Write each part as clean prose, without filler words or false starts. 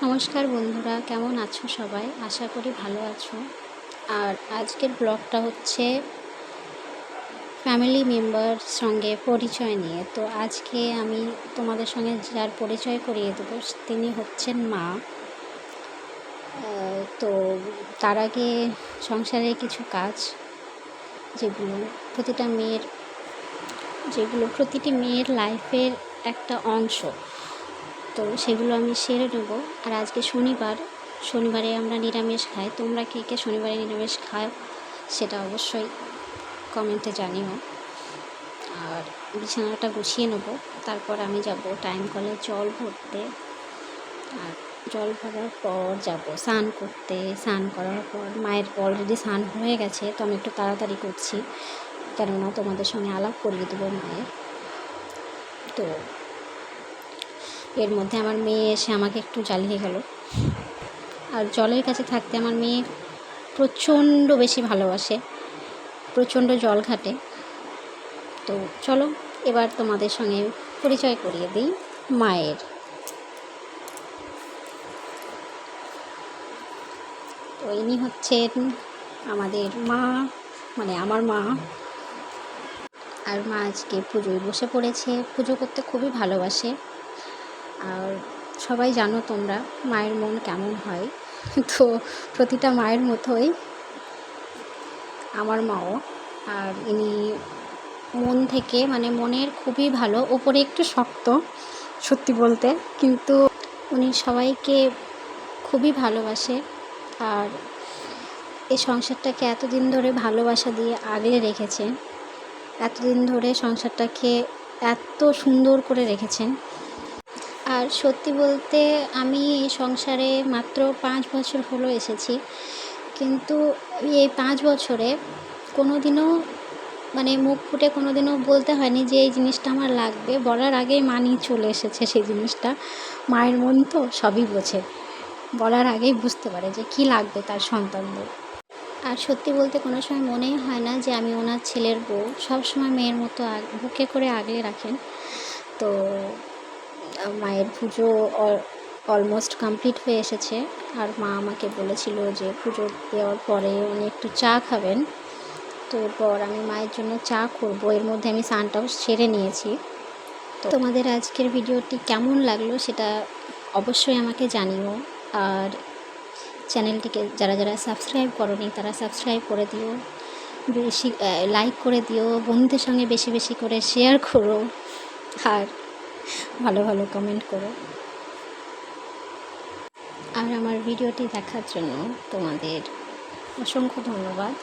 নমস্কার বন্ধুরা, কেমন আছো সবাই? আশা করি ভালো আছো। আর আজকের ব্লগটা হচ্ছে ফ্যামিলি মেম্বার সঙ্গে পরিচয় নিয়ে। তো আজকে আমি তোমাদের সঙ্গে যার পরিচয় করিয়ে দেবো তিনি হচ্ছেন মা। তো তার আগে সংসারের কিছু কাজ প্রতিটি মেয়ের লাইফের একটা অংশ, তো সেগুলো আমি সেরে নেব। আর আজকে শনিবারে আমরা নিরামিষ খাই। তোমরা কে কে শনিবারে নিরামিষ খাও সেটা অবশ্যই কমেন্টে জানিও। আর বিছানাটা গুছিয়ে নেব, তারপর আমি যাব টাইম কলে জল ভরতে। আর জল ভরার পর যাব স্নান করতে। স্নান করার পর মায়ের অলরেডি স্নান হয়ে গেছে, তো আমি একটু তাড়াতাড়ি করছি, কেননা তোমাদের সঙ্গে আলাপ করিয়ে দেবো মায়ের। তো এর মধ্যে আমার মেয়ে এসে আমাকে একটু জ্বালিয়ে গেল। আর জলের কাছে থাকতে আমার মেয়ে প্রচণ্ড বেশি ভালোবাসে, প্রচণ্ড জল ঘাটে। তো চলো এবার তোমাদের সঙ্গে পরিচয় করিয়ে দিই মায়ের। তো ইনি হচ্ছেন আমাদের মা, মানে আমার মা। আর মা আজকে পুজোয় বসে পড়েছে, পুজো করতে খুবই ভালোবাসে। আর সবাই জানো তোমরা মায়ের মন কেমন হয়, তো প্রতিটা মায়ের মতোই আমার মাও। আর ইনি মন থেকে, মানে মনের খুবই ভালো, ওপরে একটু শক্ত সত্যি বলতে, কিন্তু উনি সবাইকে খুবই ভালোবাসে। আর এই সংসারটাকে এতদিন ধরে ভালোবাসা দিয়ে আগলে রেখেছেন, এতদিন ধরে সংসারটাকে এত সুন্দর করে রেখেছেন। আর সত্যি বলতে আমি এই সংসারে মাত্র 5 বছর হলো এসেছি, কিন্তু এই 5 বছরে কোনো দিনও মানে মুখ ফুটে কোনো দিনও বলতে হয়নি যে এই জিনিসটা আমার লাগবে। বলার আগেই মা নিয়ে চলে এসেছে সেই জিনিসটা। মায়ের মন তো সবই বোঝে, বলার আগেই বুঝতে পারে যে কী লাগবে তার সন্তানদের। আর সত্যি বলতে কোনো সময় মনেই হয় না যে আমি ওনার ছেলের বউ। সবসময় মেয়ের মতো বুকে করে আগলে রাখেন। তো মায়ের পুজো অলমোস্ট কমপ্লিট হয়ে এসেছে। আর মা আমাকে বলেছিল যে পুজো দেওয়ার পরে উনি একটু চা খাবেন। তো এরপর আমি মায়ের জন্য চা করব। এর মধ্যে আমি স্নানটাও সেরে নিয়েছি। তো তোমাদের আজকের ভিডিওটি কেমন লাগলো সেটা অবশ্যই আমাকে জানিও। আর চ্যানেলটিকে যারা যারা সাবস্ক্রাইব করোনি তারা সাবস্ক্রাইব করে দিও, বেশি লাইক করে দিও, বন্ধুদের সঙ্গে বেশি বেশি করে শেয়ার করো, আর ভালো ভালো কমেন্ট করো। আর আমার ভিডিওটি দেখার জন্য তোমাদের অসংখ্য ধন্যবাদ।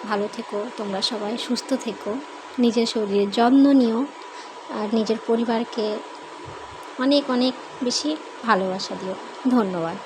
ভালো থেকো তোমরা সবাই, সুস্থ থেকো, নিজের শরীরের যত্ন নিও, আর নিজের পরিবারকে অনেক অনেক বেশি ভালোবাসা দিও। ধন্যবাদ।